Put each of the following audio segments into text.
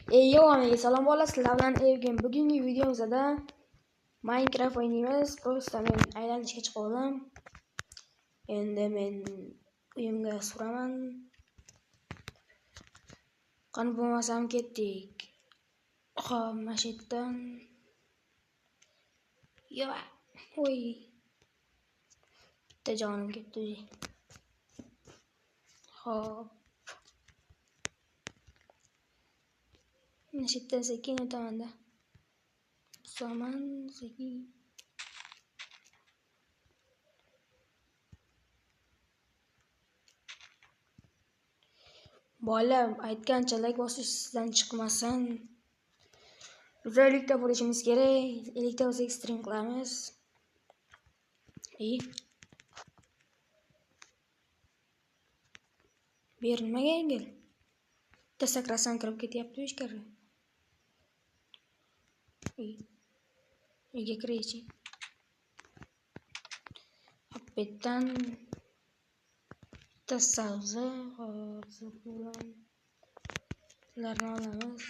Yo amiga, salom bola, sizlar bilan Evgen. Bugungi videomizda Minecraft o'ynaymiz. Просто men aylanishga chiqdim. Endi men uyimga suraman. Qani bo'lmasam ketdik. Xo'p, mashitdan. Yo, voy. Bitta jonim ketdi. Xo'p. Mashitdan sekin o'taman-da. So'man sekin. Bolam aytganchalik bosish sizdan chiqmasin. O'zlikda bo'lishimiz kerak. Elikda bo'lsak stream qilamiz. Berilmagan engel. Tasakrasam kirib ketyapti ishkari. Uyga kiraychi. Appetdan tasavza hozir bilan ularni olamiz.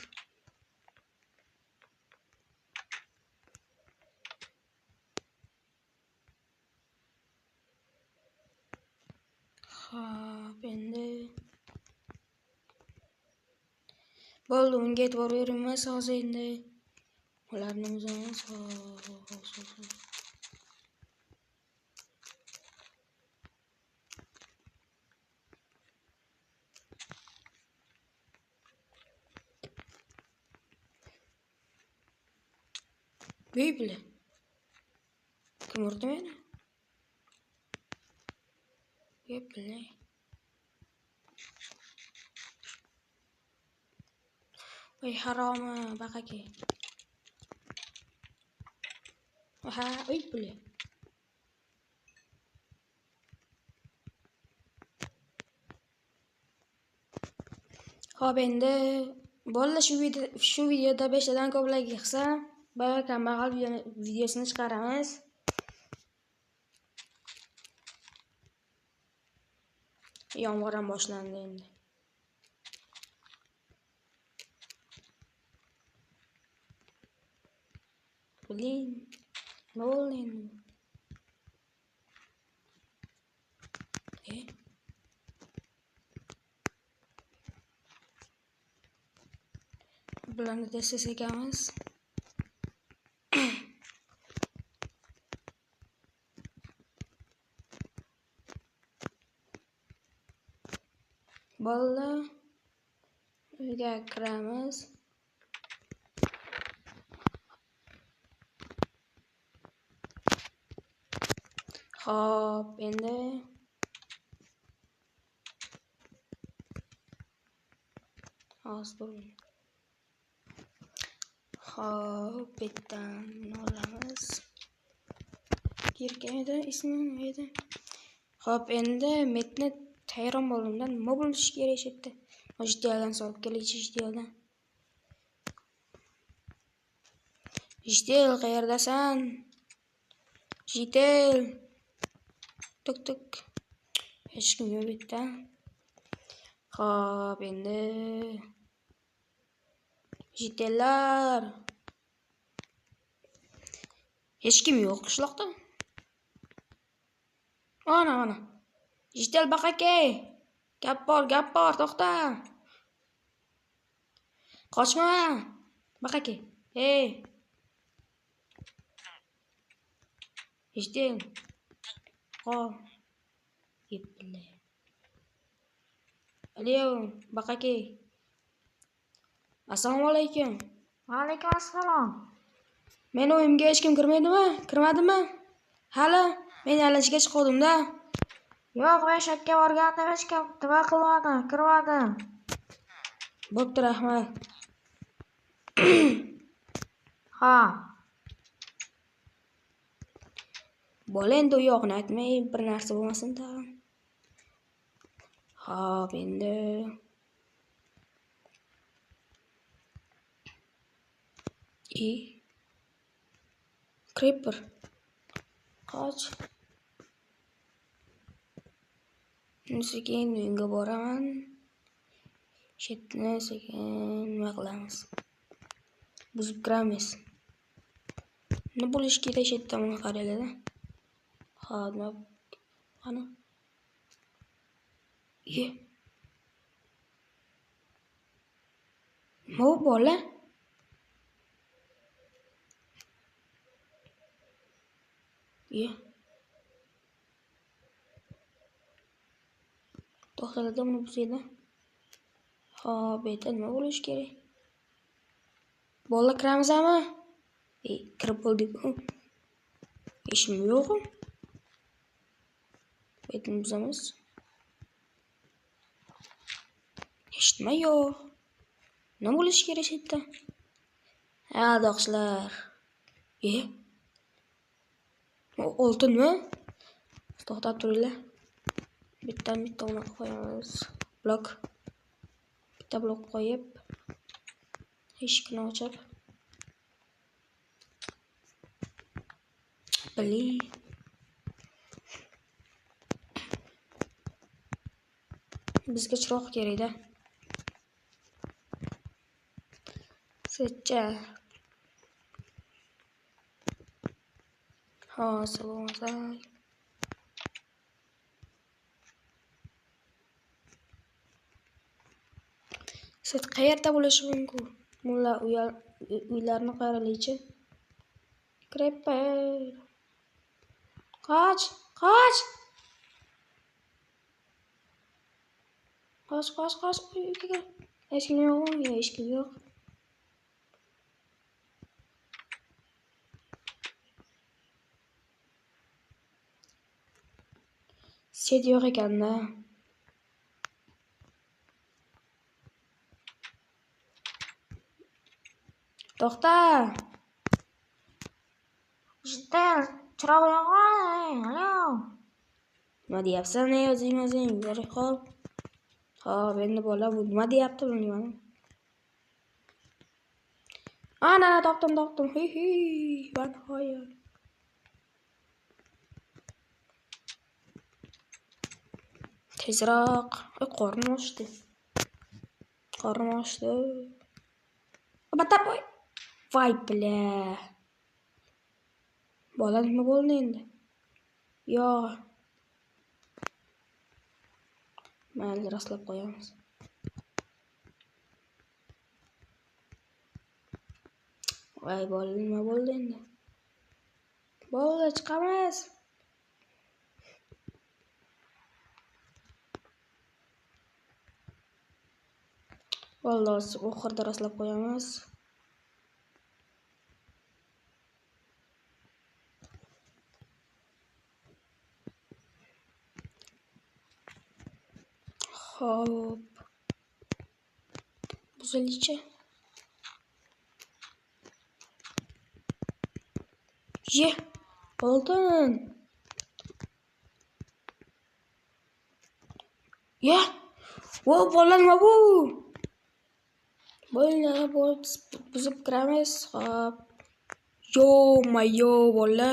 Xo'p, endi bo'ldi, unga e'tibor beramiz hozir endi. Ularni o'zimiz Bible. Kim urdi meni? Bible. Voy haromi, baqaka. Aha, Bible. Xo'p, endi bolalar shu videoda 5 tadan ko'p like yig'sa, boya kambag'al videosini chiqaramiz. Yomg'ir ham boshlandi endi. Blin, nima bo'ldi endi? Bularni tez ekamiz. Bolalar uyga kiramiz. Xo'p, endi hozir xo'p, bittan olamiz. Kirka edi, ismi edi. Xo'p, endi metni hayron bo'ldimda, nima bo'lishi kerak edi? Jiddiyadan solib kelaychi, jiddiyadan. Jiddel, qayerdasan? Jiddel. Tuk. Hech kim yo'q bitta. Xo'p, endi jiddellar. Hech kim yo'q qishloqda. Ana. Jiddel baqaka. Gap bor, to'xta. Qochma. Baqaka. Hey. Jiddel. Qol. Yepli. Alo, baqaka. Assalomu alaykum. Va alaykum assalom. Men uyimga hech kim kirmadimi? Hali men aylanishga chiqdim-da. Yo'q, men shakka borganda hech kim nima qilmadi, kirmadi. Bo'pti, rahmat. Ha. Bola endi u yoqni aytmay, bir narsa bo'lmasin tag'in. Xo'p, endi Creeper. Qoch. Sekin uyga boraman. Chetni sekin nima qilamiz? Buzib kiramiz. Nima bo'lishi kerak chetdan buni qaranglar. Ha, nima? Qani? Ye. Nima bu bola? Ye. To'xtatadi buni buzaydi. Hop, aytadi nima bo'lishi kerak? Bola kiramizmi? Kirib bo'ldik. Ishim yo'q. Aytni buzamiz. Hech nima yo'q. Nima bo'lishi kerak chetda? Ha, do'stlar. Oltinmi? To'xtab turinglar. Bitta uni qo'yamiz. Blok. Bitta blok qo'yib, eshikni ochib. Bili. Bizga chiroq kerak-da. Setcha. Hosil olsak. Set qayerda bo'lishi mumkin? Mulla uylarni qaraychi. Creeper. Qoch. Eshik yo'q. Set yo'q ekan-da. To'xta. Jiddiy chiroq yo'qmi? Alo. Nima deyapsan o'zing? Yurib qol. Hop, endi bola bu nima deyapti bilmayman. Ana, topdim. Van hoya. Tezroq. Qornim ochdi. Batap qo'y. Voy bile. Bola nima bo'ldi endi? Yo'q. Mayli, rastlab qo'yamiz. Voy, bola nima bo'ldi endi? Bo'ldi, chiqamiz. Bo'ldi, oxirida rastlab qo'yamiz. Hop. Buzilichi. Ye. Oltin. Ye. Wo, bola nima bu? Bo'ldi, buzib kiramiz. Hop. Yo, bola.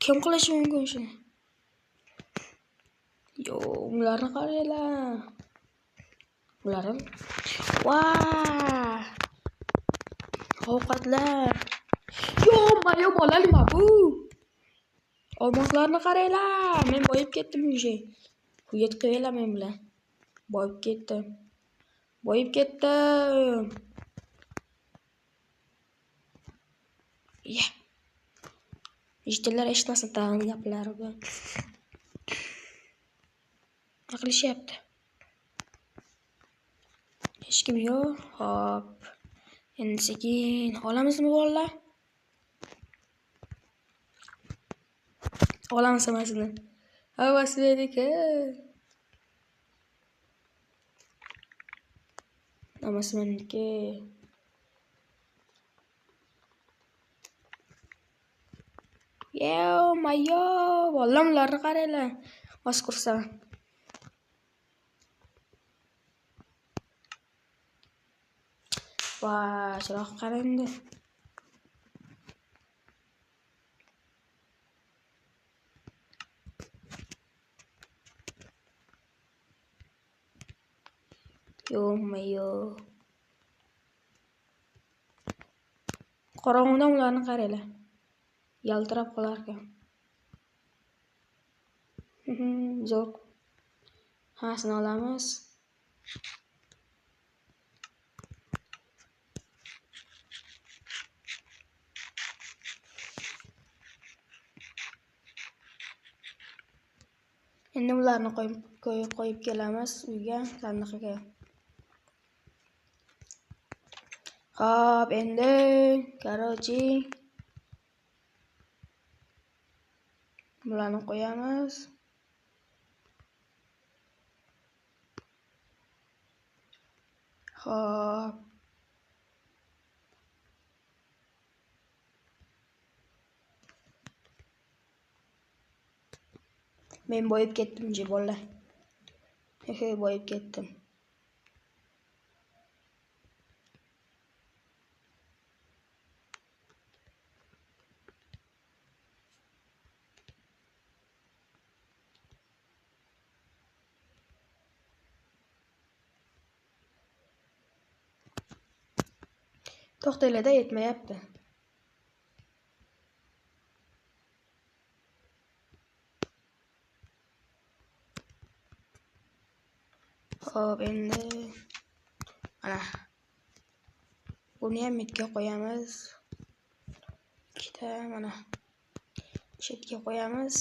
Kim qilishi mumkin shuni? Yo, ularni qaranglar. Ularni. Vay! Ovqatlar. Yo, bola nima bu? Olmoqlarni qaranglar. Men boyib ketdim уже. Uyat qo'yinglar men bilan. Boyib ketdim. Ya. Eshitdilar, eshitmasin tag'in gaplari bilan. Nima qilishyapti? Hech kim yo'q. Hop. Endi sekin olamizmi bolalar? Olamiz hammasini. Havasi berdik-a. Hammasi meniki. Mayo, bolamlarni qaranglar. Os qursan. Voy, chiroq qarangdi. yo. Qorong'udan ularni qaranglar. Yaltirab qolar ekan. Zo'r. Hasini olamiz. Endi ularni qo'yib kelamiz uyga, sandiqqa. Xo'p, endi короче bularni qo'yamiz. Xo'p. Men boyib ketdim, bolalar. Boyib ketdim. To'xtanglar-da, yetmayapti. Xo'p, endi mana buni ham metga qo'yamiz. Ikkita mana chetga qo'yamiz.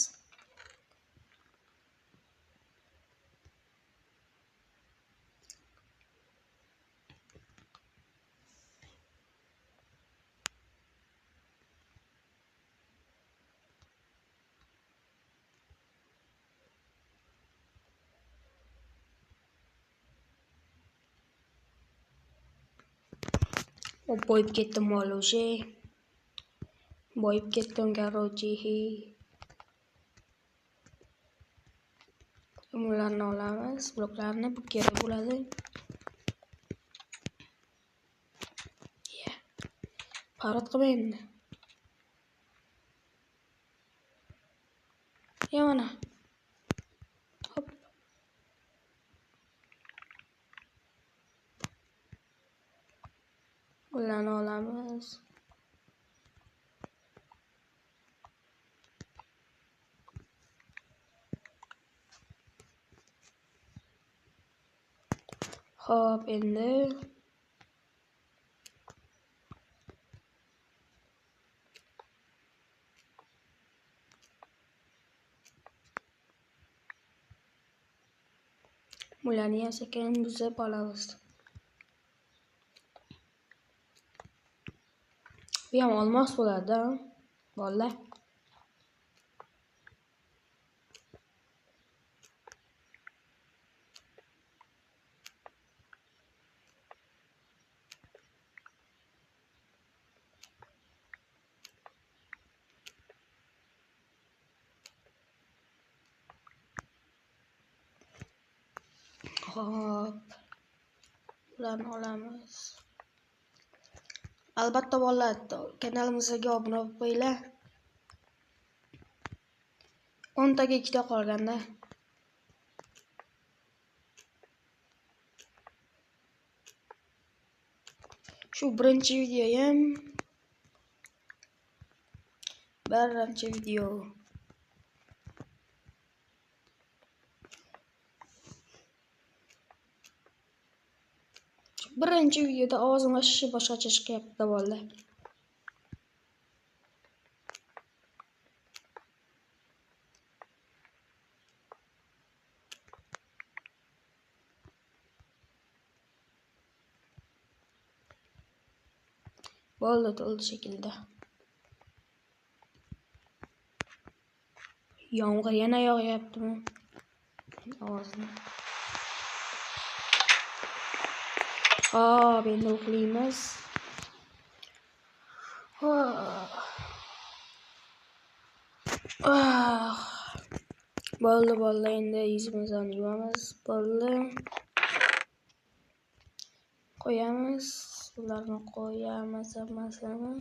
Boyib ketdim o'sha. Boyib ketdim, короче. Bularni olamiz, bloklarni bu kerak bo'ladi. Parod qilmayman. Mana. Hop. Bularni olamiz. Xo'p, endi bularni ham sekin buzib olamiz. Bu ham olmos bo'ladi, bolalar. Hop. Bularni olamiz. Albatta bolalar, kanalimizga obuna bo'lib qo'yinglar. 10 taga 2 ta qolganda. Shu birinchi videoyim. Birinchi video. Birinchi videoda ovozim ochishi boshqacha chiqyapti bolalar. Bo'ldi, to'ldi shekilda. Yomg'ir yana yog'yaptimi? Ovozini. Xo'p, endi uxlaymiz. Bo'ldi, endi yuzimizni yuvamiz. Bo'ldi. Qo'yamiz. Ularni qo'yamiz hammasini.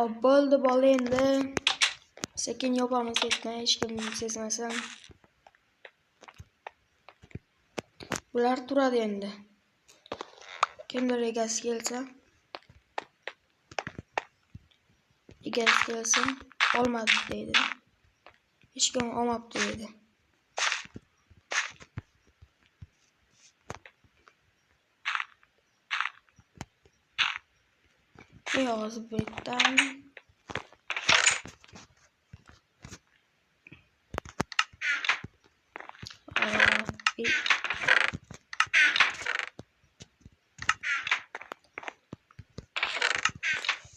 Hop, bo'ldi bola, endi sekin yopamiz etni, hech kim sezmasin. Bular turadi endi. Kimdir egasi kelsa, egasi kelsin, olmadi deydi. Hech kim olmabdi deydi. Yozib bitdan.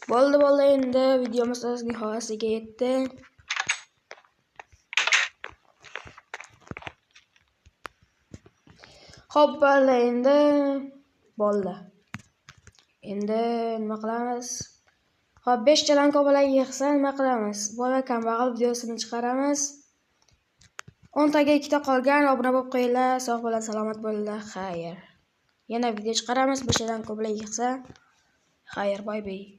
Bo'ldi, endi videomiz o'z nihoyasiga yetdi. Xo'p, bo'ldi endi. Endi nima qilamiz? Xo'p, 5 chadan ko'palak yig'sa nima qilamiz? Boy va kambag'al videosini chiqaramiz. 10 taga 2 ta qolgan, obuna bo'lib qo'yinglar. Sog' bo'ling, salomat bo'linglar. Xayr. Yana video chiqaramiz, 5 chadan ko'palak yig'sa. Xayr, bay bay.